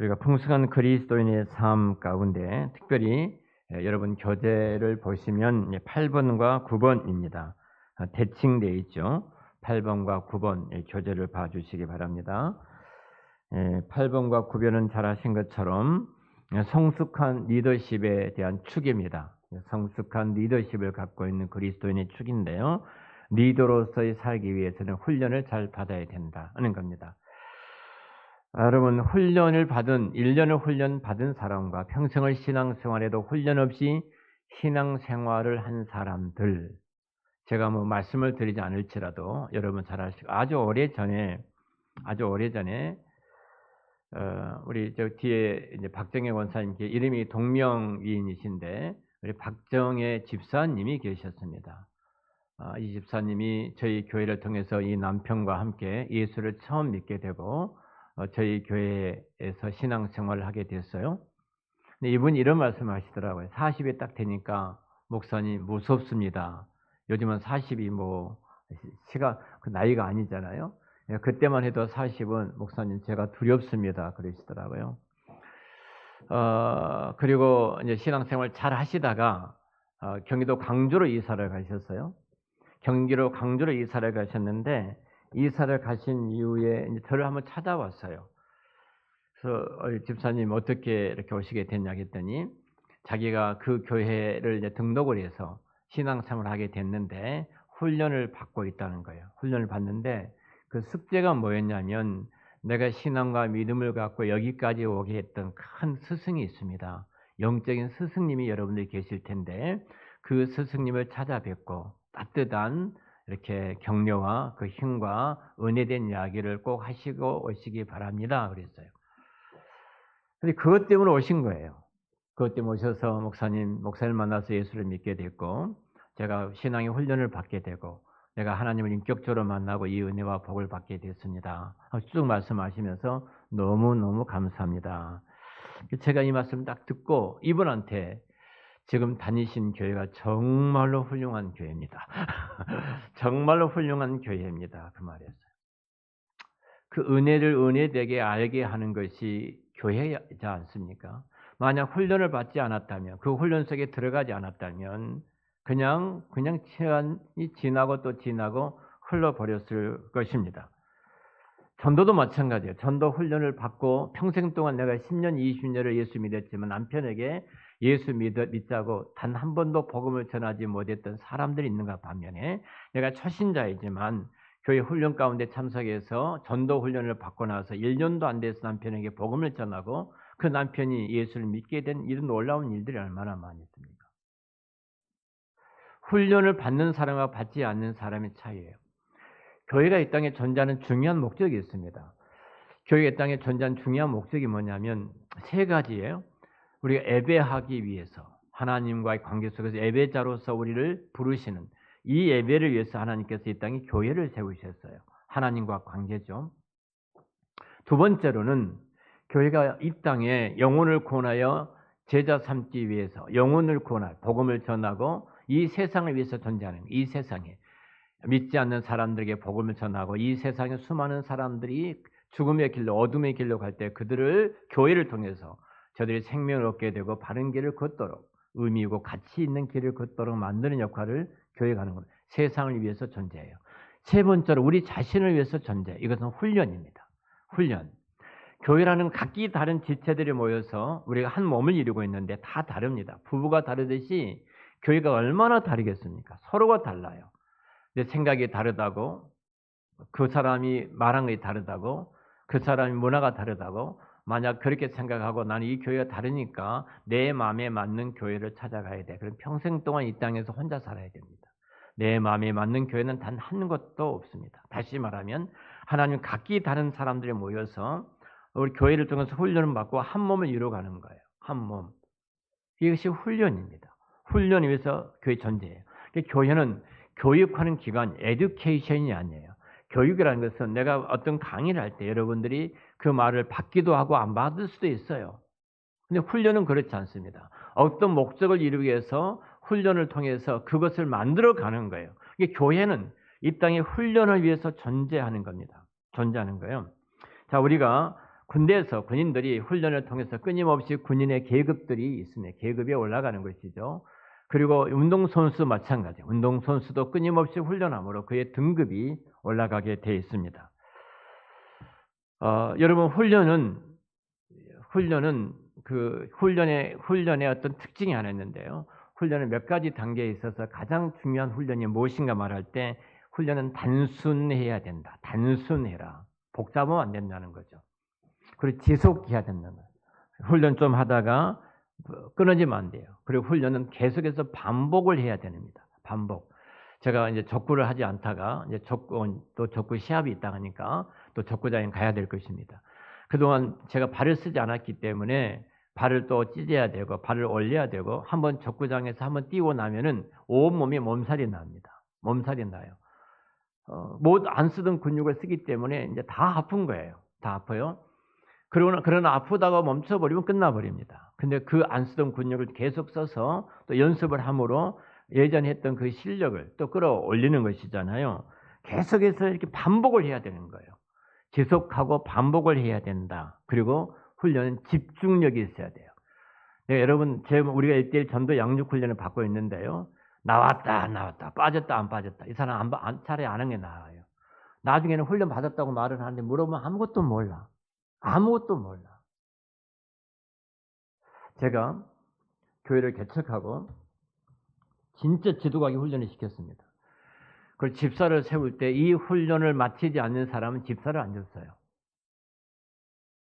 우리가 풍성한 그리스도인의 삶 가운데 특별히 여러분 교재를 보시면 8번과 9번입니다. 대칭되어 있죠. 8번과 9번 교재를 봐주시기 바랍니다. 8번과 9번은 잘 아신 것처럼 성숙한 리더십에 대한 축입니다. 성숙한 리더십을 갖고 있는 그리스도인의 축인데요. 리더로서의 살기 위해서는 훈련을 잘 받아야 된다는 겁니다. 여러분, 훈련을 받은 1년을 훈련 받은 사람과 평생을 신앙생활에도 훈련 없이 신앙생활을 한 사람들, 제가 뭐 말씀을 드리지 않을지라도 여러분 잘 아시고 아주 오래전에 우리 저 뒤에 이제 박정혜 원사님 이름이 동명이인이신데 우리 박정혜 집사님이 계셨습니다. 이 집사님이 저희 교회를 통해서 이 남편과 함께 예수를 처음 믿게 되고 저희 교회에서 신앙생활을 하게 됐어요. 근데 이분이 이런 말씀을 하시더라고요. 40이 딱 되니까 목사님 무섭습니다. 요즘은 40이 뭐 그 나이가 아니잖아요. 그때만 해도 40은 목사님 제가 두렵습니다. 그러시더라고요. 그리고 이제 신앙생활 잘 하시다가 경기도 광주로 이사를 가셨어요. 경기도 광주로 이사를 가셨는데 이사를 가신 이후에 이제 저를 한번 찾아왔어요. 그래서 집사님 어떻게 이렇게 오시게 됐냐 했더니 자기가 그 교회를 이제 등록을 해서 신앙생활을 하게 됐는데 훈련을 받고 있다는 거예요. 훈련을 받는데 그 숙제가 뭐였냐면 내가 신앙과 믿음을 갖고 여기까지 오게 했던 큰 스승이 있습니다. 영적인 스승님이 여러분들이 계실 텐데 그 스승님을 찾아뵙고 따뜻한 이렇게 격려와 그 힘과 은혜된 이야기를 꼭 하시고 오시기 바랍니다. 그랬어요. 근데 그것 때문에 오신 거예요. 그것 때문에 오셔서 목사님 만나서 예수를 믿게 됐고, 제가 신앙의 훈련을 받게 되고, 내가 하나님을 인격적으로 만나고 이 은혜와 복을 받게 됐습니다. 쭉 말씀하시면서 너무너무 감사합니다. 제가 이 말씀 딱 듣고 이분한테 지금 다니신 교회가 정말로 훌륭한 교회입니다. 정말로 훌륭한 교회입니다. 그 말이었어요. 그 은혜를 은혜되게 알게 하는 것이 교회이지 않습니까? 만약 훈련을 받지 않았다면, 그 훈련 속에 들어가지 않았다면 그냥 시간이 지나고 또 지나고 흘러버렸을 것입니다. 전도도 마찬가지예요. 전도 훈련을 받고 평생 동안 내가 10년, 20년을 예수 믿었지만 남편에게 예수 믿자고 단 한 번도 복음을 전하지 못했던 사람들이 있는가 반면에 내가 초신자이지만 교회 훈련 가운데 참석해서 전도 훈련을 받고 나서 1년도 안 돼서 남편에게 복음을 전하고 그 남편이 예수를 믿게 된 이런 놀라운 일들이 얼마나 많이 있습니까? 훈련을 받는 사람과 받지 않는 사람의 차이예요. 교회가 이 땅에 존재하는 중요한 목적이 있습니다. 교회가 이 땅에 존재하는 중요한 목적이 뭐냐면 세 가지예요. 우리가 예배하기 위해서 하나님과의 관계 속에서 예배자로서 우리를 부르시는 이 예배를 위해서 하나님께서 이 땅에 교회를 세우셨어요. 하나님과 관계죠. 두 번째로는 교회가 이 땅에 영혼을 구원하여 제자 삼기 위해서 영혼을 구원할 복음을 전하고 이 세상을 위해서 존재하는 이 세상에 믿지 않는 사람들에게 복음을 전하고 이 세상에 수많은 사람들이 죽음의 길로 어둠의 길로 갈 때 그들을 교회를 통해서 저들이 생명을 얻게 되고 바른 길을 걷도록 의미 있고 가치 있는 길을 걷도록 만드는 역할을 교회가 하는 겁니다. 세상을 위해서 존재해요. 세 번째로 우리 자신을 위해서 존재해요. 이것은 훈련입니다. 훈련. 교회라는 각기 다른 지체들이 모여서 우리가 한 몸을 이루고 있는데 다 다릅니다. 부부가 다르듯이 교회가 얼마나 다르겠습니까? 서로가 달라요. 내 생각이 다르다고, 그 사람이 말한 것이 다르다고, 그 사람이 문화가 다르다고, 만약 그렇게 생각하고 나는 이 교회가 다르니까 내 마음에 맞는 교회를 찾아가야 돼. 그럼 평생 동안 이 땅에서 혼자 살아야 됩니다. 내 마음에 맞는 교회는 단 한 곳도 없습니다. 다시 말하면 하나님 각기 다른 사람들이 모여서 우리 교회를 통해서 훈련을 받고 한 몸을 이루어가는 거예요. 한 몸. 이것이 훈련입니다. 훈련을 위해서 교회 존재해요. 교회는 교육하는 기관, 에듀케이션이 아니에요. 교육이라는 것은 내가 어떤 강의를 할 때 여러분들이 그 말을 받기도 하고 안 받을 수도 있어요. 근데 훈련은 그렇지 않습니다. 어떤 목적을 이루기 위해서 훈련을 통해서 그것을 만들어가는 거예요. 이게 교회는 이 땅에 훈련을 위해서 존재하는 겁니다. 존재하는 거예요. 자, 우리가 군대에서 군인들이 훈련을 통해서 끊임없이 군인의 계급들이 있습니다. 계급이 올라가는 것이죠. 그리고 운동선수 마찬가지. 운동선수도 끊임없이 훈련함으로 그의 등급이 올라가게 되어 있습니다. 여러분 훈련은 그 훈련의 어떤 특징이 하나 있는데요. 훈련은 몇 가지 단계에 있어서 가장 중요한 훈련이 무엇인가 말할 때 훈련은 단순해야 된다. 단순해라. 복잡하면 안 된다는 거죠. 그리고 지속해야 된다는 거예요. 훈련 좀 하다가 끊어지면 안 돼요. 그리고 훈련은 계속해서 반복을 해야 됩니다. 반복. 제가 이제 족구를 하지 않다가 이제 족구 시합이 있다 하니까 또 족구장에 가야 될 것입니다. 그동안 제가 발을 쓰지 않았기 때문에 발을 또 찢어야 되고 발을 올려야 되고 한번 족구장에서 한번 뛰고 나면은 온몸이 몸살이 납니다. 몸살이 나요. 안 쓰던 근육을 쓰기 때문에 이제 다 아픈 거예요. 다 아파요. 그러나 아프다가 멈춰버리면 끝나버립니다. 근데 그 안 쓰던 근육을 계속 써서 또 연습을 함으로 예전에 했던 그 실력을 또 끌어올리는 것이잖아요. 계속해서 이렇게 반복을 해야 되는 거예요. 지속하고 반복을 해야 된다. 그리고 훈련은 집중력이 있어야 돼요. 네, 여러분, 우리가 1:1 전도 양육 훈련을 받고 있는데요. 나왔다, 안 나왔다, 빠졌다, 안 빠졌다. 이 사람 차라리 안 하는 게 나아요. 나중에는 훈련 받았다고 말을 하는데 물어보면 아무것도 몰라. 아무것도 몰라. 제가 교회를 개척하고 진짜 지도가기 훈련을 시켰습니다. 그걸 집사를 세울 때 이 훈련을 마치지 않는 사람은 집사를 안 줬어요.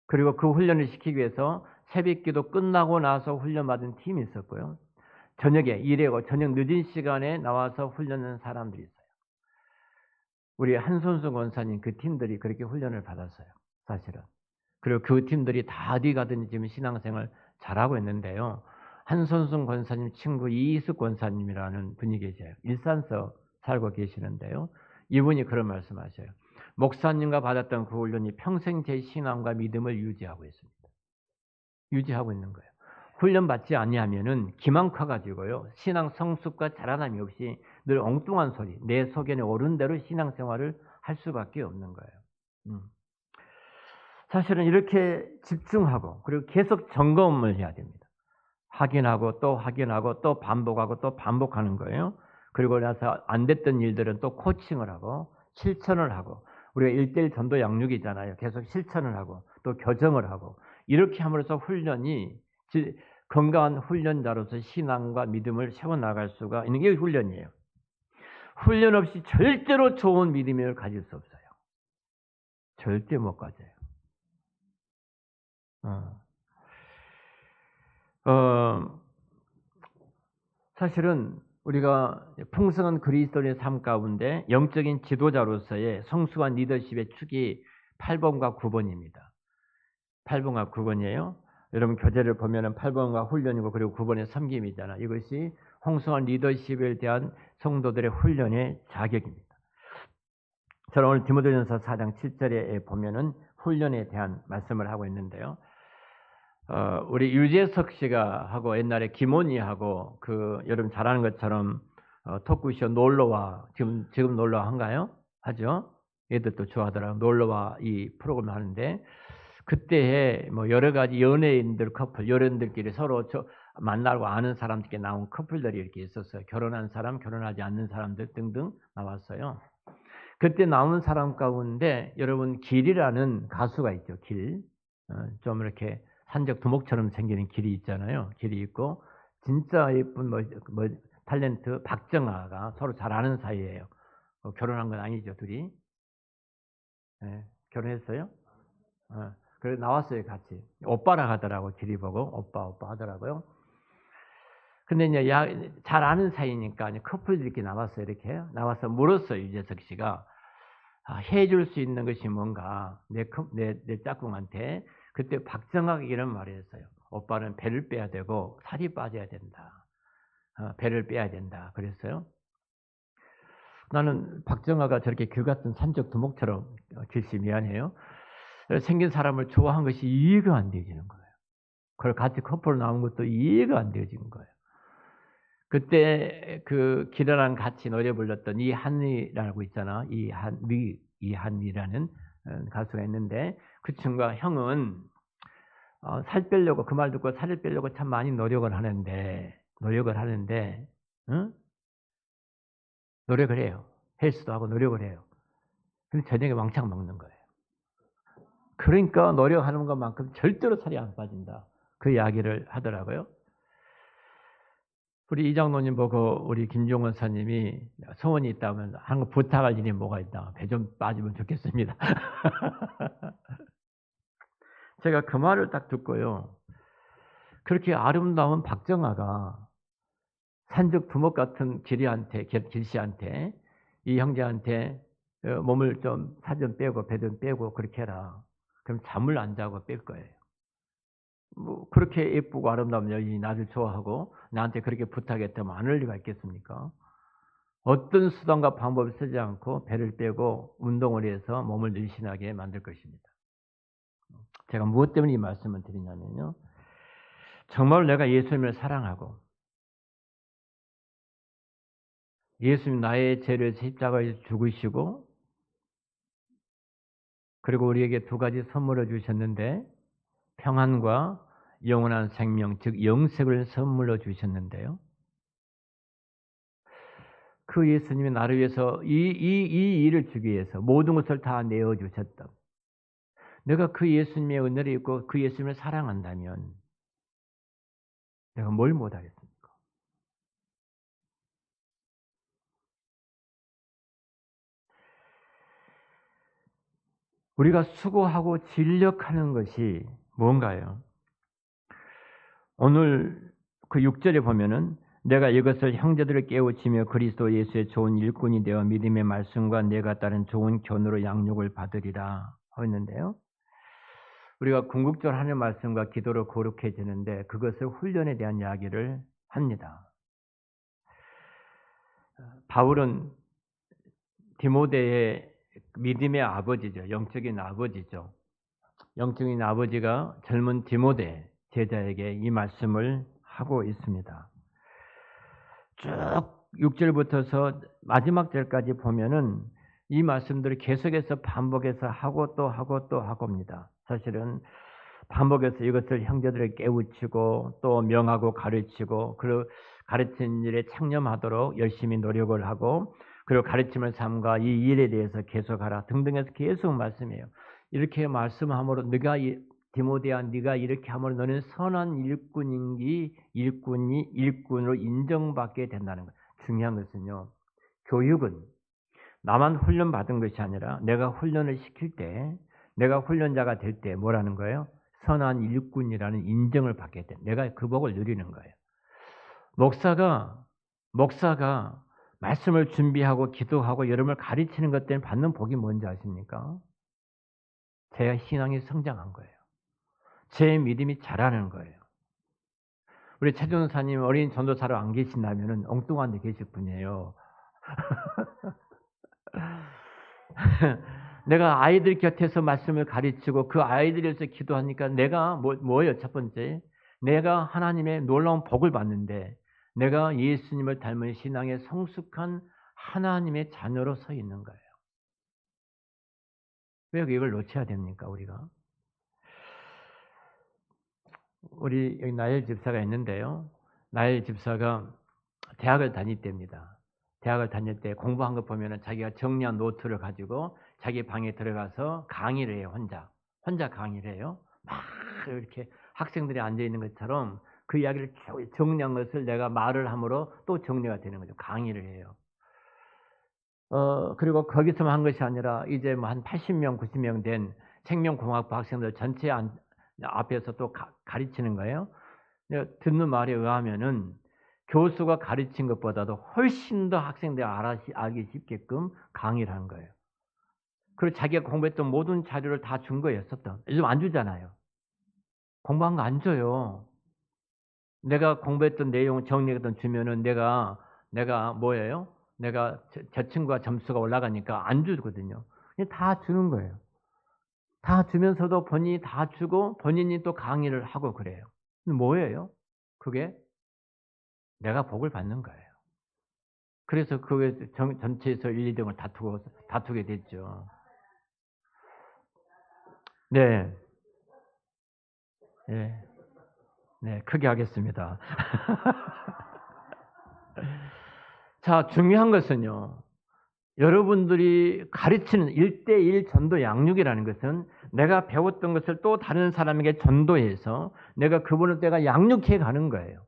그리고 그 훈련을 시키기 위해서 새벽기도 끝나고 나서 훈련받은 팀이 있었고요. 저녁에 일하고 저녁 늦은 시간에 나와서 훈련하는 사람들이 있어요. 우리 한손수 권사님 그 팀들이 그렇게 훈련을 받았어요. 사실은. 그리고 그 팀들이 다 어디 가든지 지금 신앙생활 잘하고 있는데요. 한손순 권사님 친구 이희숙 권사님이라는 분이 계세요. 일산서 살고 계시는데요. 이분이 그런 말씀하셔요. 목사님과 받았던 그 훈련이 평생 제 신앙과 믿음을 유지하고 있습니다. 유지하고 있는 거예요. 훈련 받지 아니하면은 기만 커가지고요. 신앙 성숙과 자라남이 없이 늘 엉뚱한 소리, 내 속에는 옳은 대로 신앙생활을 할 수밖에 없는 거예요. 사실은 이렇게 집중하고 그리고 계속 점검을 해야 됩니다. 확인하고 또 확인하고 또 반복하고 또 반복하는 거예요. 그리고 나서 안 됐던 일들은 또 코칭을 하고 실천을 하고 우리가 1:1 전도 양육이잖아요. 계속 실천을 하고 또 교정을 하고 이렇게 함으로써 훈련이 건강한 훈련자로서 신앙과 믿음을 세워나갈 수가 있는 게 훈련이에요. 훈련 없이 절대로 좋은 믿음을 가질 수 없어요. 절대 못 가져요. 사실은 우리가 풍성한 그리스도인의 삶 가운데 영적인 지도자로서의 성숙한 리더십의 축이 8번과 9번입니다. 8번과 9번이에요. 여러분 교재를 보면은 8번과 훈련이고 그리고 9번의 섬김이잖아. 이것이 홍성한 리더십에 대한 성도들의 훈련의 자격입니다. 저는 오늘 디모데전서 4장 7절에 보면은 훈련에 대한 말씀을 하고 있는데요. 우리 유재석 씨가 하고 옛날에 김원희하고 여러분 잘 아는 것처럼 토크쇼 놀러와 지금 놀러와 한가요? 하죠. 애들도 좋아하더라고요. 놀러와 이 프로그램 하는데 그때에 뭐 여러 가지 연예인들 커플, 연예인들끼리 서로 만나고 아는 사람들끼리 나온 커플들이 이렇게 있었어요. 결혼한 사람, 결혼하지 않는 사람들 등등 나왔어요. 그때 나오는 사람 가운데 여러분 길이라는 가수가 있죠. 좀 이렇게 산적 두목처럼 생기는 길이 있잖아요. 길이 있고 진짜 예쁜 탤런트 박정아가 서로 잘 아는 사이예요. 결혼한 건 아니죠, 둘이. 네, 결혼했어요. 그래서 나왔어요, 같이. 오빠라 하더라고, 길이 보고 오빠 하더라고요. 근데 이제 잘 아는 사이니까 커플들이 이렇게 나왔어요, 이렇게 나와서 물었어요, 유재석 씨가. 해줄 수 있는 것이 뭔가 내 짝꿍한테. 그때 박정아가 이런 말을 했어요. 오빠는 배를 빼야 되고 살이 빠져야 된다. 배를 빼야 된다. 그랬어요. 나는 박정아가 저렇게 길 같은 산적 두목처럼 글씨 미안해요. 생긴 사람을 좋아한 것이 이해가 안 되어지는 거예요. 그걸 같이 커플로 나온 것도 이해가 안 되어지는 거예요. 그때 기라랑 같이 노래 불렀던 이한이라고 있잖아. 이한이라는 가수가 있는데 그 친구가 형은 살 빼려고 그 말 듣고 살을 빼려고 참 많이 노력을 하는데 응? 노력을 해요. 헬스도 하고 노력을 해요. 근데 저녁에 왕창 먹는 거예요. 그러니까 노력하는 것만큼 절대로 살이 안 빠진다. 그 이야기를 하더라고요. 우리 이장로님 보고 우리 김종원 사님이 소원이 있다면 한 거 부탁할 일이 뭐가 있다. 배 좀 빠지면 좋겠습니다. 제가 그 말을 딱 듣고요. 그렇게 아름다운 박정아가 산적 두목 같은 길씨한테 이 형제한테 몸을 좀 살 좀 빼고 배 좀 빼고 그렇게 해라. 그럼 잠을 안 자고 뺄 거예요. 뭐 그렇게 예쁘고 아름다운 여인이 나를 좋아하고 나한테 그렇게 부탁했다면 안 할 리가 있겠습니까? 어떤 수단과 방법을 쓰지 않고 배를 빼고 운동을 해서 몸을 늘씬하게 만들 것입니다. 제가 무엇 때문에 이 말씀을 드리냐면요. 정말 내가 예수님을 사랑하고 예수님 나의 죄를 십자가에 죽으시고 그리고 우리에게 두 가지 선물을 주셨는데 평안과 영원한 생명, 즉 영생을 선물로 주셨는데요. 그 예수님이 나를 위해서 이 일을 주기 위해서 모든 것을 다 내어주셨다. 내가 그 예수님의 은혜를 입고 그 예수님을 사랑한다면 내가 뭘 못하겠습니까? 우리가 수고하고 진력하는 것이 뭔가요? 오늘 그 6절에 보면은 내가 이것을 형제들을 깨우치며 그리스도 예수의 좋은 일꾼이 되어 믿음의 말씀과 내가 따른 좋은 견으로 양육을 받으리라 했는데요. 우리가 궁극적으로 하는 말씀과 기도로 거룩해지는데 그것을 훈련에 대한 이야기를 합니다. 바울은 디모데의 믿음의 아버지죠. 영적인 아버지죠. 영적인 아버지가 젊은 디모데 제자에게 이 말씀을 하고 있습니다. 쭉 6절부터서 마지막 절까지 보면은 이 말씀들을 계속해서 반복해서 하고 또 하고 또 하고입니다. 사실은 반복해서 이것을 형제들에게 깨우치고 또 명하고 가르치고 그리고 가르친 일에 창념하도록 열심히 노력을 하고 그리고 가르침을 삼가 이 일에 대해서 계속하라 등등해서 계속 말씀해요. 이렇게 말씀함으로 네가 디모데야 네가 이렇게 함으로 너는 선한 일꾼으로 인정받게 된다는 거예요. 중요한 것은요. 교육은 나만 훈련 받은 것이 아니라 내가 훈련을 시킬 때 내가 훈련자가 될 때 뭐라는 거예요? 선한 일꾼이라는 인정을 받게 돼. 내가 그 복을 누리는 거예요. 목사가 말씀을 준비하고 기도하고 여러분을 가르치는 것 때문에 받는 복이 뭔지 아십니까? 제 신앙이 성장한 거예요. 제 믿음이 자라는 거예요. 우리 최준사님 어린 전도사로 안 계신다면 엉뚱한 데 계실 분이에요. 내가 아이들 곁에서 말씀을 가르치고 그 아이들에서 기도하니까 내가 뭐예요? 첫 번째, 내가 하나님의 놀라운 복을 받는데 내가 예수님을 닮은 신앙에 성숙한 하나님의 자녀로 서 있는 거예요. 왜 이걸 놓쳐야 됩니까, 우리가? 우리 여기 나엘 집사가 있는데요. 나엘 집사가 대학을 다닐 때입니다. 대학을 다닐 때 공부한 거 보면은 자기가 정리한 노트를 가지고 자기 방에 들어가서 강의를 해요, 혼자 강의를 해요. 막 이렇게 학생들이 앉아 있는 것처럼 그 이야기를 정리한 것을 내가 말을 함으로 또 정리가 되는 거죠. 강의를 해요. 그리고 거기서만 한 것이 아니라 이제 뭐 한 80명, 90명 된 생명공학부 학생들 전체 앞에서 또 가르치는 거예요. 듣는 말에 의하면은 교수가 가르친 것보다도 훨씬 더 학생들이 알기 쉽게끔 강의를 하는 거예요. 그리고 자기가 공부했던 모든 자료를 다 준 거예요. 요즘 안 주잖아요. 공부한 거 안 줘요. 내가 공부했던 내용 정리했던 주면은 내가 뭐예요? 내가 저 친구가 점수가 올라가니까 안 주거든요. 그냥 다 주는 거예요. 다 주면서도 본인이 다 주고 본인이 또 강의를 하고 그래요. 뭐예요? 그게 내가 복을 받는 거예요. 그래서 그게 전체에서 1, 2등을 다투게 됐죠. 네. 예. 네. 크게 하겠습니다. 자, 중요한 것은요. 여러분들이 가르치는 1:1 전도 양육이라는 것은 내가 배웠던 것을 또 다른 사람에게 전도해서 내가 그분을 내가 양육해 가는 거예요.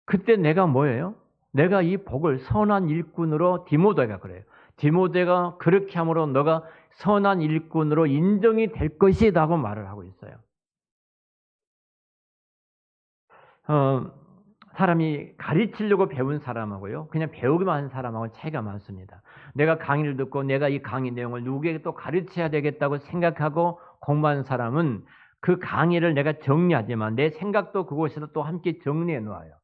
그때 내가 뭐예요? 내가 이 복을 선한 일꾼으로 디모데가 그래요. 디모데가 그렇게 함으로 너가 선한 일꾼으로 인정이 될 것이라고 말을 하고 있어요. 어, 사람이 가르치려고 배운 사람하고요, 그냥 배우기만 한 사람하고는 차이가 많습니다. 내가 강의를 듣고 내가 이 강의 내용을 누구에게 또 가르쳐야 되겠다고 생각하고 공부한 사람은 그 강의를 내가 정리하지만 내 생각도 그곳에서 또 함께 정리해 놓아요.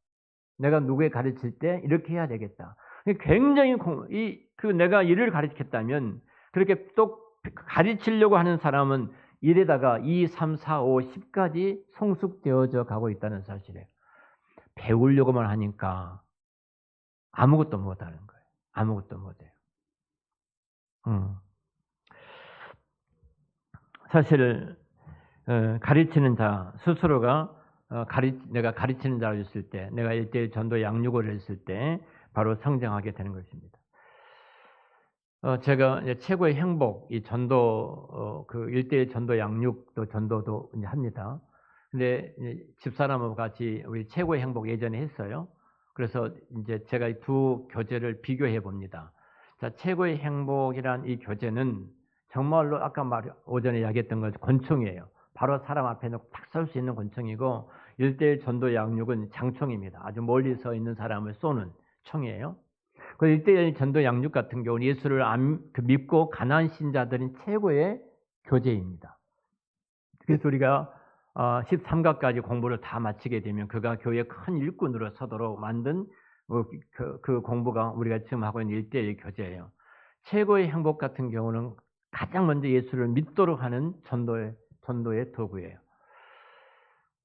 내가 누구에 가르칠 때 이렇게 해야 되겠다. 굉장히 내가 일을 가르쳤다면 그렇게 또 가르치려고 하는 사람은 일에다가 2, 3, 4, 5, 10까지 성숙되어져 가고 있다는 사실이에요. 배우려고만 하니까 아무것도 못하는 거예요. 아무것도 못해요. 사실 가르치는 자 스스로가 내가 가르치는 자로 있을 때, 내가 1:1 전도 양육을 했을 때 바로 성장하게 되는 것입니다. 제가 이제 최고의 행복, 이 전도, 그 1:1 전도 양육도 전도도 이제 합니다. 근데 이제 집사람하고 같이 우리 최고의 행복 예전에 했어요. 그래서 이제 제가 이 두 교재를 비교해 봅니다. 자, 최고의 행복이란 이 교재는 정말로 아까 오전에 이야기했던 것 권총이에요. 바로 사람 앞에 놓고 탁 쏠 수 있는 권총이고, 1:1 전도 양육은 장총입니다. 아주 멀리서 있는 사람을 쏘는 총이에요. 그 1:1 전도 양육 같은 경우는 예수를 믿고 가난한 신자들인 최고의 교재입니다. 그래서 우리가 13가까지 공부를 다 마치게 되면 그가 교회의 큰 일꾼으로 서도록 만든 그 공부가 우리가 지금 하고 있는 1:1 교재예요. 최고의 행복 같은 경우는 가장 먼저 예수를 믿도록 하는 전도의 도구예요.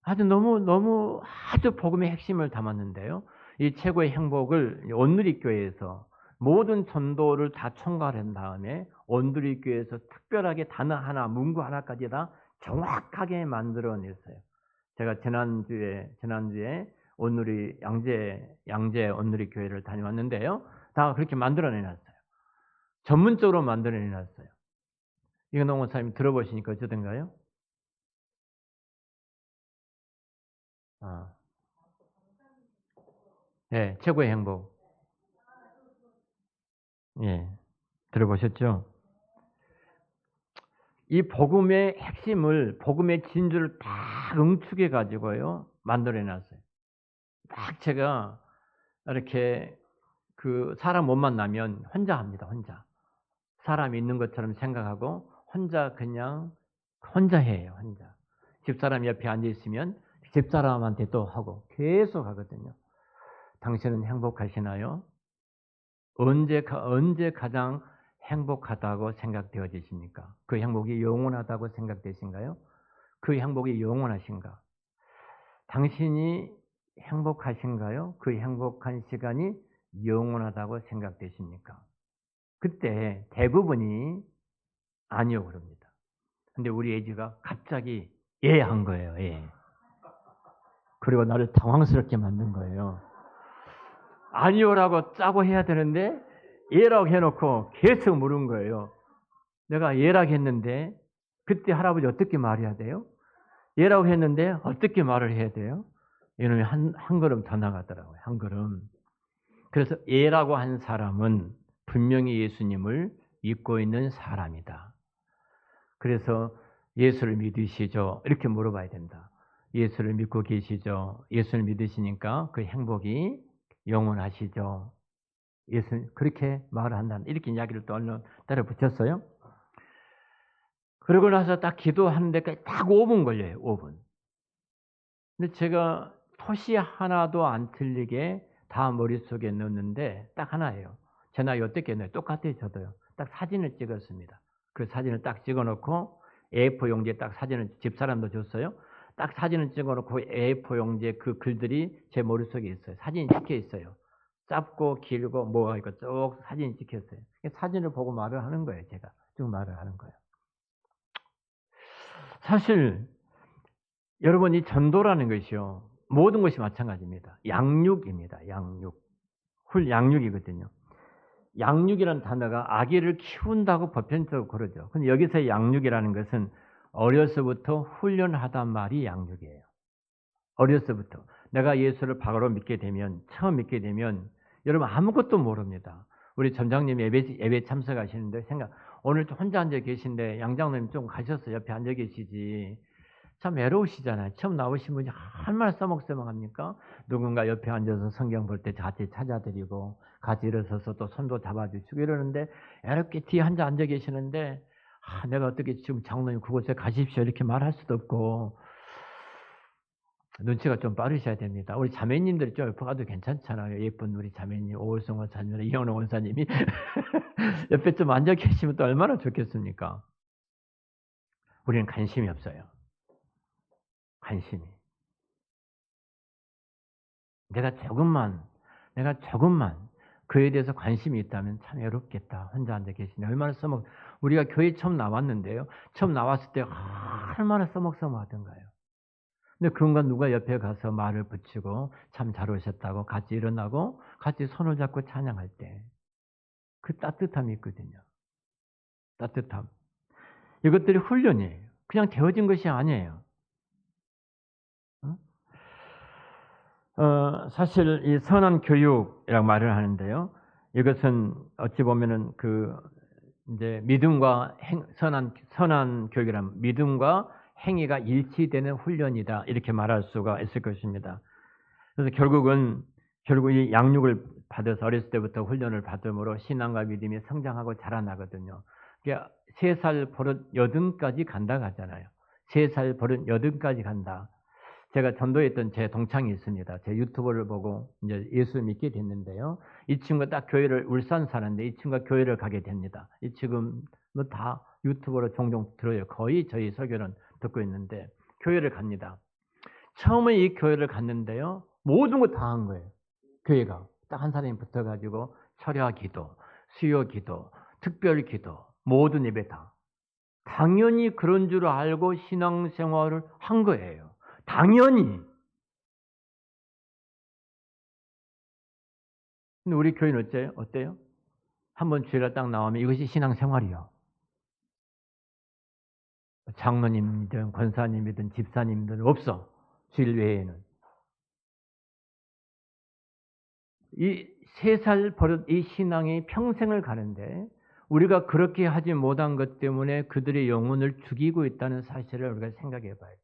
아주 복음의 핵심을 담았는데요. 이 최고의 행복을 온누리교회에서 모든 전도를 다 총괄한 다음에 온누리교회에서 특별하게 단어 하나, 문구 하나까지 다 정확하게 만들어냈어요. 제가 지난주에 온누리 양재 온누리 교회를 다녀왔는데요. 다 그렇게 만들어내놨어요. 전문적으로 만들어내놨어요. 이건동 목사님 들어보시니까 어쩌던가요? 아, 네, 최고의 행복. 예, 들어보셨죠? 이 복음의 핵심을, 복음의 진주를 다 응축해 가지고요 만들어 놨어요. 딱 제가 이렇게 그 사람 못 만나면 혼자 합니다. 혼자. 사람이 있는 것처럼 생각하고 그냥 혼자 해요. 혼자. 집사람 옆에 앉아 있으면 집사람한테 또 하고 계속 하거든요. 당신은 행복하시나요? 언제 가장 행복하다고 생각되어지십니까? 그 행복이 영원하다고 생각되신가요? 그 행복이 영원하신가? 당신이 행복하신가요? 그 행복한 시간이 영원하다고 생각되십니까? 그때 대부분이 아니요 그럽니다. 근데 우리 애지가 갑자기 예 한 거예요. 예. 그리고 나를 당황스럽게 만든 거예요. 아니요라고 짜고 해야 되는데 예라고 해놓고 계속 물은 거예요. 내가 예라고 했는데 그때 할아버지 어떻게 말해야 돼요? 예라고 했는데 어떻게 말을 해야 돼요? 이놈이 한 걸음 더 나가더라고요. 한 걸음. 그래서 예라고 한 사람은 분명히 예수님을 믿고 있는 사람이다. 그래서 예수를 믿으시죠? 이렇게 물어봐야 된다. 예수를 믿고 계시죠? 예수를 믿으시니까 그 행복이 영원하시죠? 예수 그렇게 말을 한다. 이렇게 이야기를 또 얼른 따라 붙였어요. 그러고 나서 딱 기도하는 데까지 딱 5분 걸려요. 5분. 근데 제가 토시 하나도 안 틀리게 다 머릿속에 넣었는데 딱 하나예요. 제 나이 어떻게 했나요? 똑같아요. 저도요. 딱 사진을 찍었습니다. 그 사진을 딱 찍어놓고 A4 용지에 딱 사진을 집사람도 줬어요. 딱 사진을 찍어놓고 A4 용지에 그 글들이 제 머릿속에 있어요. 사진이 찍혀 있어요. 짧고 길고 뭐가 있고 쭉 사진이 찍혔어요. 사진을 보고 말을 하는 거예요. 제가 쭉 말을 하는 거예요. 사실 여러분 이 전도라는 것이요. 모든 것이 마찬가지입니다. 양육입니다. 양육. 양육이거든요. 양육이라는 단어가 아기를 키운다고 보편적으로 그러죠. 근데 여기서 양육이라는 것은 어려서부터 훈련하단 말이 양육이에요. 어려서부터. 내가 예수를 바로 믿게 되면, 처음 믿게 되면 여러분 아무것도 모릅니다. 우리 전장님 예배 참석하시는데 오늘 혼자 앉아 계신데 양장님 좀 가셔서 옆에 앉아 계시지. 참 외로우시잖아요. 처음 나오신 분이 얼마나 써먹써먹합니까? 누군가 옆에 앉아서 성경 볼 때 같이 찾아드리고 같이 일어서서 또 손도 잡아주시고 이러는데 외롭게 뒤에 혼자 앉아 계시는데 내가 어떻게 지금 장로님 그곳에 가십시오 이렇게 말할 수도 없고 눈치가 좀 빠르셔야 됩니다. 우리 자매님들이 좀 옆에 가도 괜찮잖아요. 예쁜 우리 자매님 오월성 원사님, 이현호 원사님이 옆에 좀 앉아 계시면 또 얼마나 좋겠습니까? 우리는 관심이 없어요. 관심이. 내가 조금만 그에 대해서 관심이 있다면 참 외롭겠다. 혼자 앉아 계시네. 얼마나 우리가 교회 처음 나왔는데요. 처음 나왔을 때 얼마나 써먹써먹하던가요. 근데 그런가 누가 옆에 가서 말을 붙이고 참 잘 오셨다고 같이 일어나고 같이 손을 잡고 찬양할 때 그 따뜻함이 있거든요. 따뜻함. 이것들이 훈련이에요. 그냥 되어진 것이 아니에요. 사실 이 선한 교육이라고 말을 하는데요. 이것은 어찌 보면은 이제 믿음과 선한 교육이란 믿음과 행위가 일치되는 훈련이다. 이렇게 말할 수가 있을 것입니다. 그래서 결국 이 양육을 받아서 어렸을 때부터 훈련을 받음으로 신앙과 믿음이 성장하고 자라나거든요. 그러니까 3살 버릇 8까지 간다 하잖아요. 3살 버릇 8까지 간다. 제가 전도했던 제 동창이 있습니다. 제 유튜브를 보고 이제 예수 믿게 됐는데요. 이 친구가 딱 울산 사는데 이 친구가 교회를 가게 됩니다. 이 지금 다 유튜브로 종종 들어요. 거의 저희 설교는 듣고 있는데 교회를 갑니다. 처음에 이 교회를 갔는데요. 모든 거 다 한 거예요. 교회가 딱 한 사람이 붙어가지고 철야 기도, 수요 기도, 특별 기도, 모든 예배 다. 당연히 그런 줄 알고 신앙생활을 한 거예요. 당연히. 근데 우리 교회는 어때요? 한번 주일날 딱 나오면 이것이 신앙생활이요. 장로님이든 권사님이든 집사님이든 없어. 주일 외에는. 이 3살 버릇 이 신앙이 평생을 가는데 우리가 그렇게 하지 못한 것 때문에 그들의 영혼을 죽이고 있다는 사실을 우리가 생각해 봐야 돼요.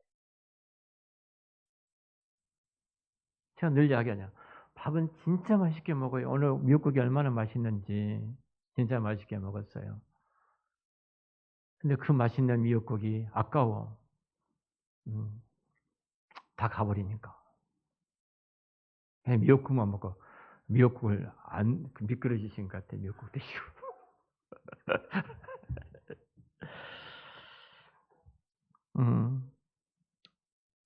제가 늘 이야기하냐. 밥은 진짜 맛있게 먹어요. 오늘 미역국이 얼마나 맛있는지 진짜 맛있게 먹었어요. 근데 그 맛있는 미역국이 아까워. 다 가버리니까. 그냥 미역국만 먹고 미역국을 미끄러지신 것 같아. 미역국 드시고.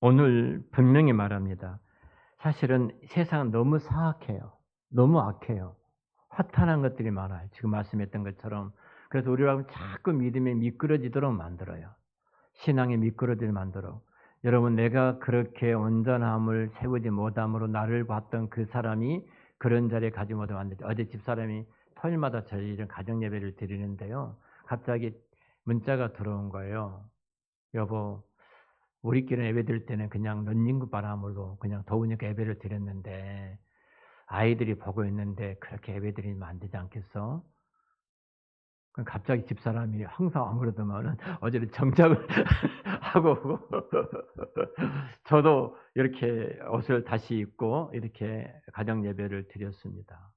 오늘 분명히 말합니다. 사실은 세상은 너무 사악해요. 너무 악해요. 허탄한 것들이 많아요. 지금 말씀했던 것처럼. 그래서 우리가 자꾸 믿음에 미끄러지도록 만들어요. 신앙에 미끄러지게 만들어. 여러분 내가 그렇게 온전함을 세우지 못함으로 나를 봤던 그 사람이 그런 자리에 가지 못하면 안 되죠. 어제 집사람이 토요일마다 저희는 가정예배를 드리는데요. 갑자기 문자가 들어온 거예요. 여보 우리끼리 예배 드릴 때는 그냥 런닝구 바람으로 그냥 더우니까 예배를 드렸는데 아이들이 보고 있는데 그렇게 예배 드리면 안 되지 않겠어? 그럼 갑자기 집사람이 항상 안 그러더만은 어제는 정장을 하고 저도 이렇게 옷을 다시 입고 이렇게 가정 예배를 드렸습니다.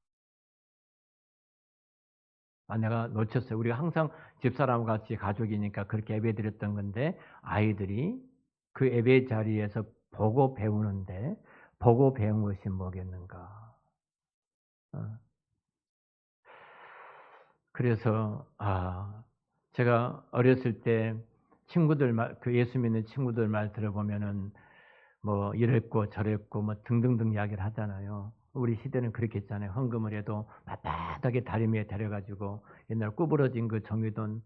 내가 놓쳤어요. 우리가 항상 집사람과 같이 가족이니까 그렇게 예배 드렸던 건데 아이들이 그 예배 자리에서 보고 배우는데 보고 배운 것이 뭐겠는가. 그래서 제가 어렸을 때 친구들 예수 믿는 친구들 말 들어보면은 뭐 이랬고 저랬고 뭐 등등등 이야기를 하잖아요. 우리 시대는 그렇게 했잖아요. 헌금을 해도 빳빳하게 다리 위에 데려가지고 옛날 구부러진 그 정유돈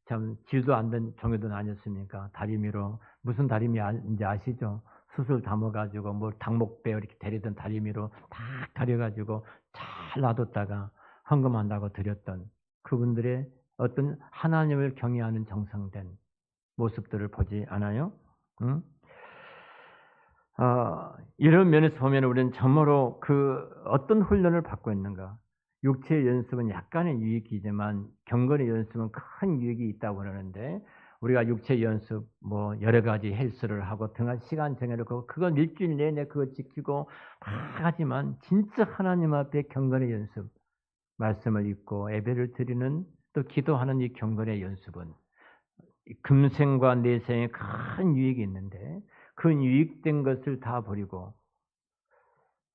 참 질도 안 된 종교도 아니었습니까? 다리미로 무슨 다리미인지 아시죠? 수술 담아가지고 뭐 닭목배 이렇게 데리던 다리미로 딱 가려가지고 잘 놔뒀다가 헌금한다고 드렸던 그분들의 어떤 하나님을 경외하는 정성된 모습들을 보지 않아요? 응? 이런 면에서 보면 우리는 참으로 그 어떤 훈련을 받고 있는가? 육체의 연습은 약간의 유익이지만 경건의 연습은 큰 유익이 있다고 그러는데 우리가 육체 연습 뭐 여러 가지 헬스를 하고 등한 시간 정해놓고 그건 일주일 내내 그거 지키고 막 하지만 진짜 하나님 앞에 경건의 연습 말씀을 읽고 예배를 드리는 또 기도하는 이 경건의 연습은 금생과 내생에 큰 유익이 있는데 그 유익된 것을 다 버리고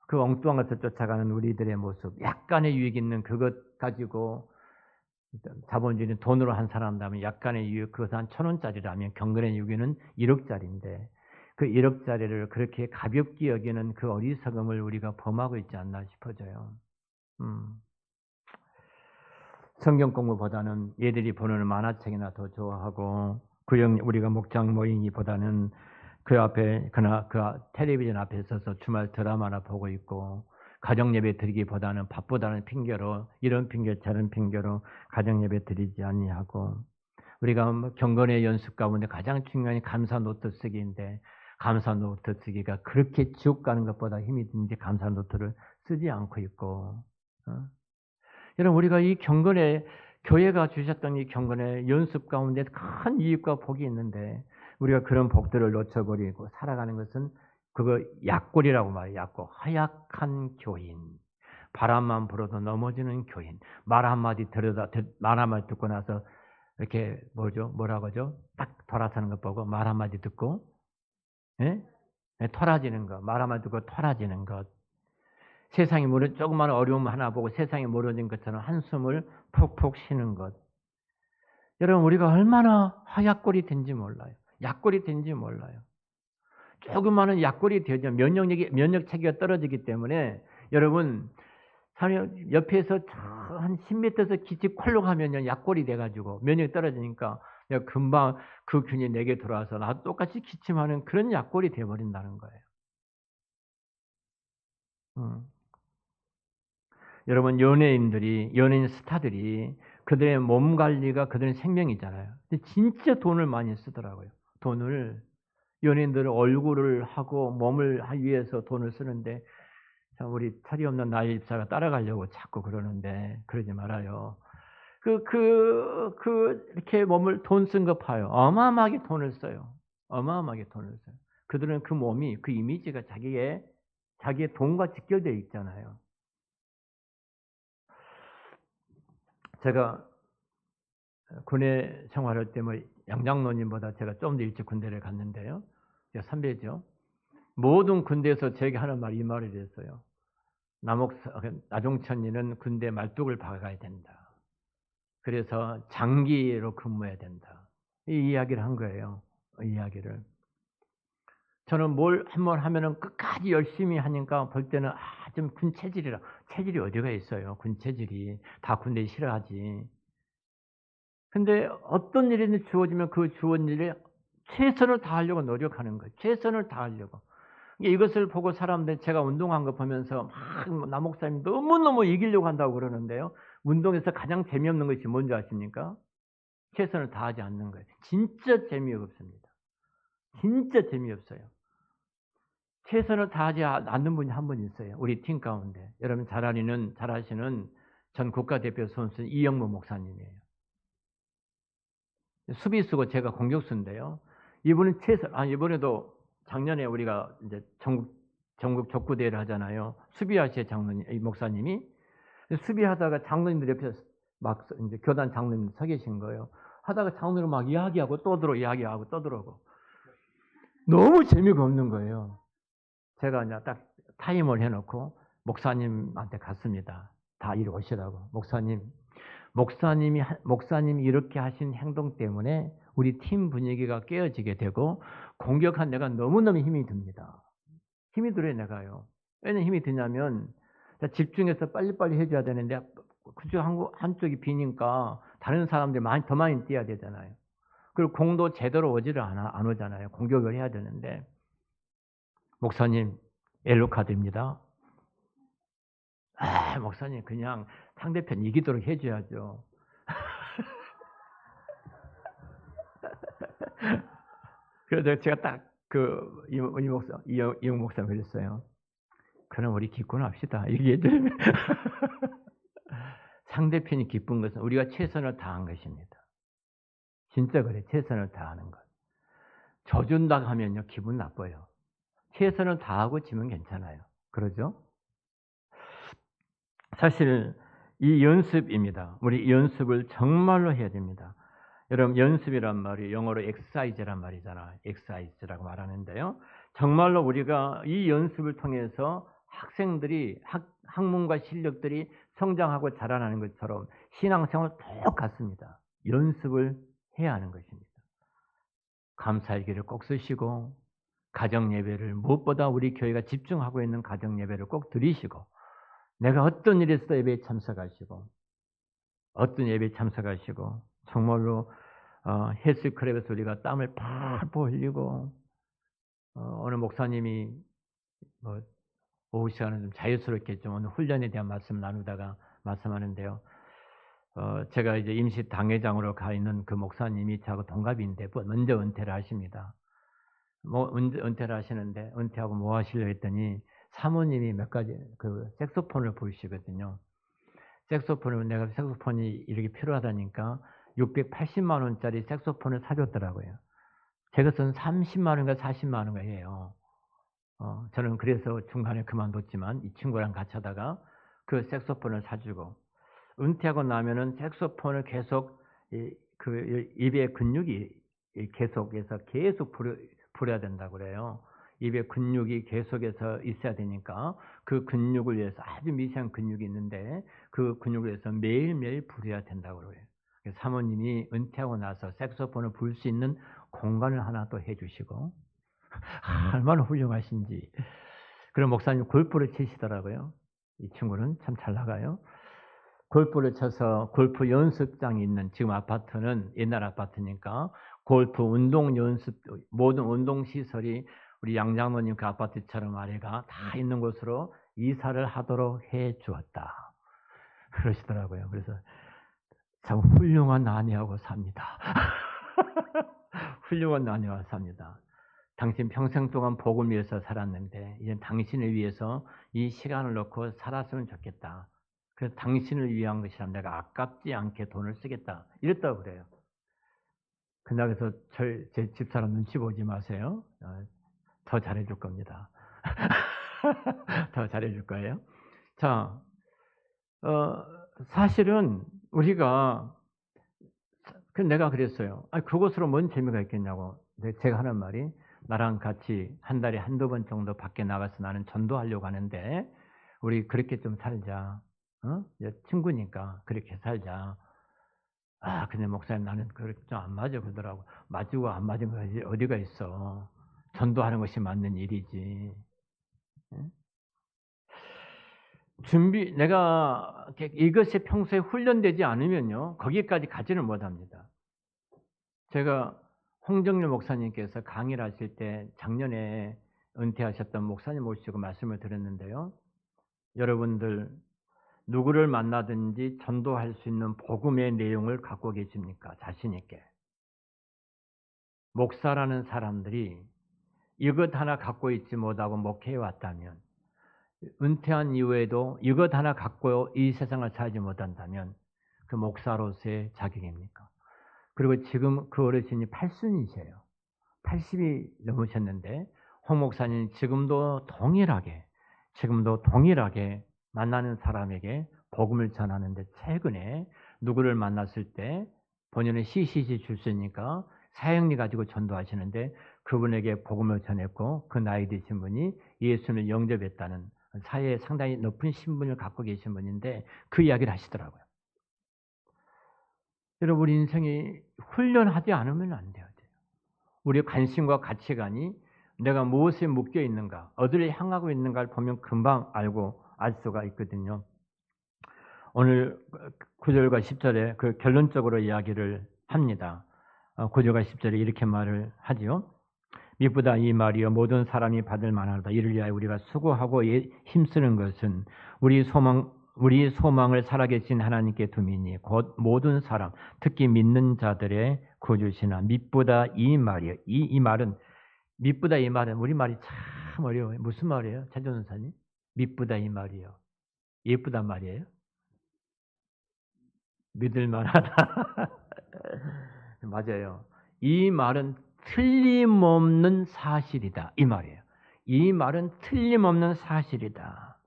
그 엉뚱한 것을 쫓아가는 우리들의 모습, 약간의 유익 있는 그것 가지고 자본주의는 돈으로 한 사람다면 약간의 유익, 그것은 한 1,000원짜리라면 경건의 유익은 1억짜리인데 그 1억짜리를 그렇게 가볍게 여기는 그 어리석음을 우리가 범하고 있지 않나 싶어져요. 성경 공부보다는 얘들이 보는 만화책이나 더 좋아하고 우리가 목장 모임이보다는 그 앞에 그 텔레비전 앞에 서서 주말 드라마나 보고 있고 가정 예배 드리기보다는 바쁘다는 핑계로 이런 핑계 저런 핑계로 가정 예배 드리지 아니하고 우리가 경건의 연습 가운데 가장 중요한 감사 노트 쓰기인데 감사 노트 쓰기가 그렇게 지옥 가는 것보다 힘이 드는지 감사 노트를 쓰지 않고 있고 여러분 우리가 이 경건의 교회가 주셨던 이 경건의 연습 가운데 큰 이익과 복이 있는데 우리가 그런 복들을 놓쳐버리고 살아가는 것은 그거 약골이라고 말해요. 약골. 허약한 교인. 바람만 불어도 넘어지는 교인. 말 한마디 듣고 나서 이렇게 뭐라고 하죠? 딱 돌아서는 것 보고 말 한마디 듣고 예? 토라지는 것. 말 한마디 듣고 토라지는 것. 세상이 조그마한 어려움 하나 보고 세상이 멀어진 것처럼 한숨을 푹푹 쉬는 것. 여러분 우리가 얼마나 하약골이 된지 몰라요. 약골이 된지 몰라요. 조그마한 약골이 되죠. 면역 체계가 떨어지기 때문에 여러분 옆에서 한 10m에서 기치 콜록 하면 약골이 돼가지고 면역이 떨어지니까 내가 금방 그 균이 내게 들어와서 나도 똑같이 기침하는 그런 약골이 돼버린다는 거예요. 여러분 연예인 스타들이 그들의 몸 관리가 그들의 생명이잖아요. 근데 진짜 돈을 많이 쓰더라고요. 돈을 연예인들 얼굴을 하고 몸을 위해서 돈을 쓰는데 참 우리 철이 없는 나의 입사가 따라가려고 자꾸 그러는데 그러지 말아요. 이렇게 몸을 돈 쓴 거 봐요. 어마어마하게 돈을 써요. 어마어마하게 돈을 써요. 그들은 그 몸이 그 이미지가 자기의 돈과 직결되어 있잖아요. 제가 군에 생활할 때 양장로님보다 제가 좀 더 일찍 군대를 갔는데요. 제가 선배죠. 모든 군대에서 제게 하는 말이 이 말이 됐어요. 나종천이는 군대 말뚝을 박아야 된다. 그래서 장기로 근무해야 된다. 이 이야기를 한 거예요. 이 이야기를. 저는 뭘 한번 하면은 끝까지 열심히 하니까 볼 때는 좀 군 체질이라. 체질이 어디가 있어요. 군 체질이. 다 군대 싫어하지. 근데 어떤 일이 주어지면 그 주어진 일에 최선을 다하려고 노력하는 거예요. 최선을 다하려고. 이것을 보고 사람들 제가 운동한 거 보면서 막 남목사님 너무너무 이기려고 한다고 그러는데요. 운동에서 가장 재미없는 것이 뭔지 아십니까? 최선을 다하지 않는 거예요. 진짜 재미없습니다. 진짜 재미없어요. 최선을 다하지 않는 분이 한 분 있어요. 우리 팀 가운데. 여러분 잘 아시는 전 국가대표 선수 이영무 목사님이에요. 수비수고 제가 공격수인데요. 이분은 이번에도 작년에 우리가 이제 전국 족구 대회를 하잖아요. 수비하시의 목사님이 수비하다가 장로님들 옆에서 막 이제 교단 장로님 서 계신 거예요. 하다가 장로님 막 이야기하고 이야기하고 떠들어고 너무 재미가 없는 거예요. 제가 이제 딱 타임을 해놓고 목사님한테 갔습니다. 다 이리 오시라고. 목사님이 이렇게 하신 행동 때문에 우리 팀 분위기가 깨어지게 되고 공격한 내가 너무너무 힘이 듭니다. 힘이 들어요, 내가요. 왜냐면 힘이 드냐면 집중해서 빨리빨리 해줘야 되는데 그쪽 한쪽이 비니까 다른 사람들이 더 많이 뛰어야 되잖아요. 그리고 공도 제대로 안 오잖아요. 공격을 해야 되는데 목사님 옐로 카드입니다. 목사님 그냥 상대편 이기도록 해줘야죠. 그래서 제가 딱 이용 목사 그랬어요. 그럼 우리 기권합시다. 이게 상대편이 기쁜 것은 우리가 최선을 다한 것입니다. 진짜 그래. 최선을 다하는 것. 져준다 하면요 기분 나빠요. 최선을 다하고 지면 괜찮아요. 그러죠? 사실 이 연습입니다. 우리 연습을 정말로 해야 됩니다. 여러분 연습이란 말이 영어로 exercise란 말이잖아. exercise라고 말하는데요. 정말로 우리가 이 연습을 통해서 학생들이 학문과 실력들이 성장하고 자라나는 것처럼 신앙생활 똑같습니다. 연습을 해야 하는 것입니다. 감사일기를 꼭 쓰시고 가정예배를 무엇보다 우리 교회가 집중하고 있는 가정예배를 꼭 드리시고 내가 어떤 일에 있어도 예배에 참석하시고 정말로 헬스클럽에서 우리가 땀을 펄펄 흘리고 오늘 목사님이 뭐 오후 시간은 좀 자유스럽게 좀 오늘 훈련에 대한 말씀 나누다가 말씀하는데요. 제가 이제 임시 당회장으로 가 있는 그 목사님이 저하고 동갑인데 먼저 은퇴를 하십니다. 은퇴를 하시는데 은퇴하고 뭐 하시려 했더니 사모님이 몇 가지 그 색소폰을 부르시거든요. 색소폰을 내가 색소폰이 이렇게 필요하다니까 680만 원짜리 색소폰을 사줬더라고요. 제 것은 30만 원인가 40만 원이에요. 저는 그래서 중간에 그만뒀지만 이 친구랑 같이 하다가 그 색소폰을 사주고 은퇴하고 나면은 색소폰을 계속 그 입의 근육이 계속해서 계속 불어야 된다고 그래요. 입의 근육이 계속해서 있어야 되니까 그 근육을 위해서 아주 미세한 근육이 있는데 그 근육을 위해서 매일매일 불어야 된다고 그래요. 사모님이 은퇴하고 나서 색소폰을 불 수 있는 공간을 하나 또 해주시고 얼마나 훌륭하신지. 그럼 목사님 골프를 치시더라고요. 이 친구는 참 잘 나가요. 골프를 쳐서 골프 연습장이 있는 지금 아파트는 옛날 아파트니까 골프 운동 연습 모든 운동 시설이 우리 양장로님 그 아파트처럼 아래가 다 있는 곳으로 이사를 하도록 해 주었다. 그러시더라고요. 그래서 참 훌륭한 아내하고 삽니다. 훌륭한 아내와 삽니다. 당신 평생 동안 복음을 위해서 살았는데 이제 당신을 위해서 이 시간을 놓고 살았으면 좋겠다. 그래서 당신을 위한 것이라면 내가 아깝지 않게 돈을 쓰겠다. 이랬다고 그래요. 그날에서 제 집사람 눈치 보지 마세요. 더 잘해줄 겁니다. 더 잘해줄 거예요. 자, 사실은 우리가 내가 그랬어요. 그것으로 뭔 재미가 있겠냐고. 제가 하는 말이 나랑 같이 한 달에 한두 번 정도 밖에 나가서 나는 전도하려고 하는데 우리 그렇게 좀 살자. 친구니까 그렇게 살자. 근데 목사님 나는 그렇게 좀 안 맞아 그러더라고. 맞고 안 맞은 것이 어디가 있어. 전도하는 것이 맞는 일이지. 내가 이것이 평소에 훈련되지 않으면요. 거기까지 가지는 못합니다. 제가 홍정렬 목사님께서 강의를 하실 때 작년에 은퇴하셨던 목사님 모시고 말씀을 드렸는데요. 여러분들 누구를 만나든지 전도할 수 있는 복음의 내용을 갖고 계십니까? 자신 있게. 목사라는 사람들이 이것 하나 갖고 있지 못하고 목회해 왔다면 은퇴한 이후에도 이것 하나 갖고 이 세상을 살지 못한다면 그 목사로서의 자격입니까? 그리고 지금 그 어르신이 80이세요. 80이 넘으셨는데 홍 목사님 지금도 동일하게 만나는 사람에게 복음을 전하는데 최근에 누구를 만났을 때 본인은 CCC 출신이니까 사형리 가지고 전도하시는데 그분에게 복음을 전했고 그 나이 드신 분이 예수님을 영접했다는 사회에 상당히 높은 신분을 갖고 계신 분인데 그 이야기를 하시더라고요. 여러분 우리 인생이 훈련하지 않으면 안 돼요. 우리의 관심과 가치관이 내가 무엇에 묶여 있는가, 어디를 향하고 있는가를 보면 금방 알 수가 있거든요. 오늘 9절과 10절에 그 결론적으로 이야기를 합니다. 9절과 10절에 이렇게 말을 하지요. 미쁘다 이 말이여 모든 사람이 받을 만하다. 이를 위하여 우리가 수고하고 힘쓰는 것은 우리 소망을 살아계신 하나님께 둠이니 곧 모든 사람 특히 믿는 자들의 구주시나. 미쁘다 이 말이여. 이 말은 미쁘다 이 말은 우리 말이 참 어려워요. 무슨 말이에요? 차전사님? 미쁘다 이 말이요. 예쁘단 말이에요? 믿을 만하다. 맞아요. 이 말은 틀림없는 사실이다. 이 말이에요. 이 말은 틀림없는 사실이다.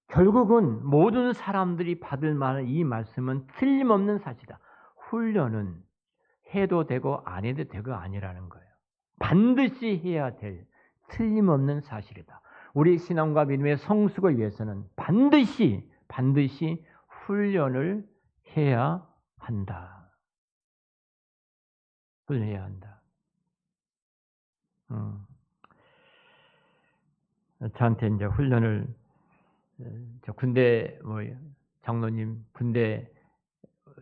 결국은 모든 사람들이 받을 만한 이 말씀은 틀림없는 사실이다. 훈련은 해도 되고 안 해도 되고 아니라는 거예요. 반드시 해야 될 틀림없는 사실이다. 우리 신앙과 믿음의 성숙을 위해서는 반드시 훈련을 해야 한다. 훈련해야 한다. 저한테 이제 훈련을 저 군대 장로님 군대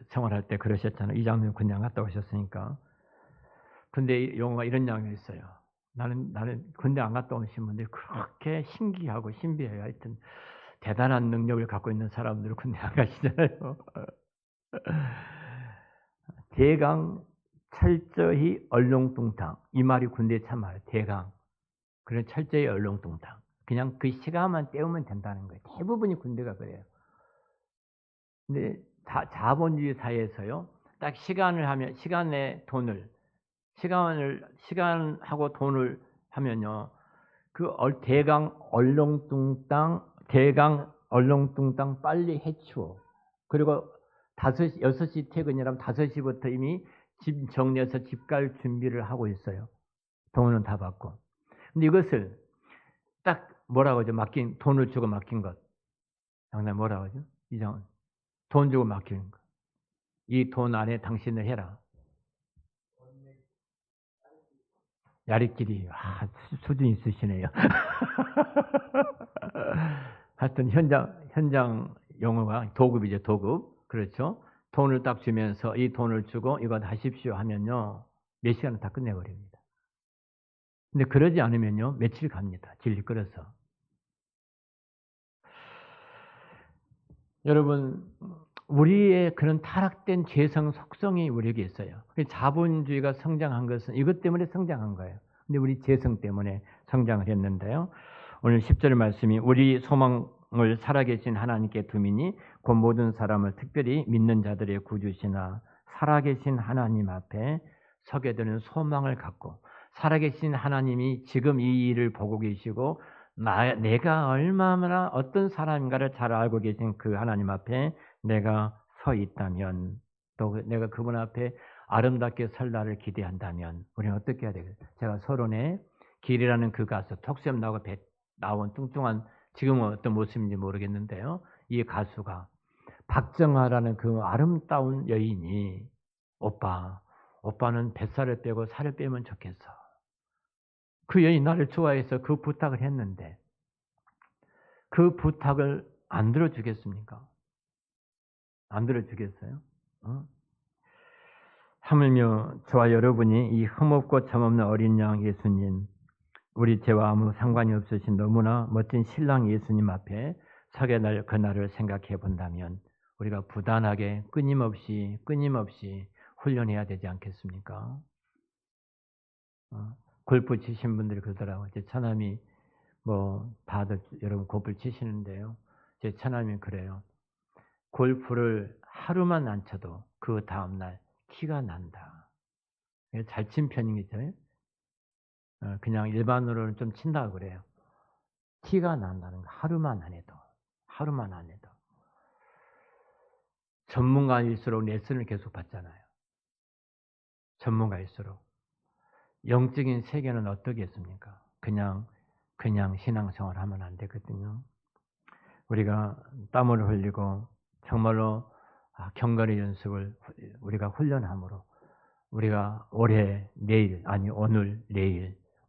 생활할 때 그러셨잖아요. 이장님 군대 안 갔다 오셨으니까. 군대 용어가 이런 양이 있어요. 나는 군대 안 갔다 오신 분들이 그렇게 신기하고 신비해요. 하여튼 대단한 능력을 갖고 있는 사람들은 군대 안 가시잖아요. 대강 철저히 얼렁뚱땅. 이 말이 군대에 참 많아요. 대강. 그런 철저히 얼렁뚱땅. 그냥 그 시간만 때우면 된다는 거예요. 대부분이 군대가 그래요. 근데 자본주의 사회에서요. 딱 시간하고 돈을 하면요. 그 대강 얼렁뚱땅 빨리 해치워. 그리고 6시 퇴근이라면 5시부터 이미 집 정리해서 집 갈 준비를 하고 있어요. 돈은 다 받고. 근데 이것을 딱 뭐라고 하죠? 돈을 주고 맡긴 것. 장난 뭐라고 하죠? 이장은. 돈 주고 맡기는 것. 이 돈 안에 당신을 해라. 야리끼리. 수준 있으시네요. 하여튼 현장 용어가 도급이죠. 도급. 그렇죠. 돈을 딱 주면서 이 돈을 주고 이거 하십시오 하면요. 몇 시간은 다 끝내버립니다. 근데 그러지 않으면요. 며칠 갑니다. 질리 끌어서. 여러분, 우리의 그런 타락된 죄성 속성이 우리에게 있어요. 자본주의가 성장한 것은 이것 때문에 성장한 거예요. 근데 우리 죄성 때문에 성장을 했는데요. 오늘 10절 말씀이 우리 소망을 살아계신 하나님께 두미니 곧 모든 사람을 특별히 믿는 자들의 구주시나. 살아계신 하나님 앞에 서게 되는 소망을 갖고 살아계신 하나님이 지금 이 일을 보고 계시고 내가 얼마나 어떤 사람인가를 잘 알고 계신 그 하나님 앞에 내가 서 있다면, 또 내가 그분 앞에 아름답게 설 날을 기대한다면 우리는 어떻게 해야 되겠어요? 제가 서론에 길이라는 그 가수, 턱수염 나온 뚱뚱한, 지금은 어떤 모습인지 모르겠는데요. 이 가수가 박정아라는 그 아름다운 여인이 오빠는 뱃살을 빼고 살을 빼면 좋겠어. 그 여인이 나를 좋아해서 그 부탁을 했는데 그 부탁을 안 들어주겠습니까? 안 들어주겠어요? 하물며 저와 여러분이 이 흠없고 점없는 어린 양 예수님, 우리 죄와 아무 상관이 없으신 너무나 멋진 신랑 예수님 앞에 서게 날 그날을 생각해 본다면 우리가 부단하게 끊임없이 훈련해야 되지 않겠습니까? 골프 치신 분들이 그러더라고요. 제 처남이 다들 여러분 골프 치시는데요. 제 처남이 그래요. 골프를 하루만 안 쳐도 그 다음날 티가 난다. 잘 친 편이겠죠. 그냥 일반으로는 좀 친다고 그래요. 티가 난다는 거. 하루만 안 해도. 전문가일수록 레슨을 계속 받잖아요. 전문가일수록. 영적인 세계는 어떻겠습니까? 그냥 신앙생활 하면 안 되거든요. 우리가 땀을 흘리고 정말로 경건의 연습을 우리가 훈련함으로 우리가 오늘, 내일,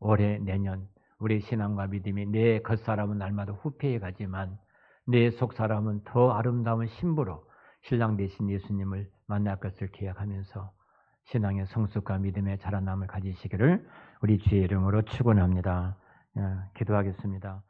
올해, 내년 우리 신앙과 믿음이 내 겉사람은 날마다 후패해 가지만 내 속 사람은 더 아름다운 신부로 신랑 되신 예수님을 만날 것을 기약하면서 신앙의 성숙과 믿음의 자라남을 가지시기를 우리 주의 이름으로 축원합니다. 기도하겠습니다.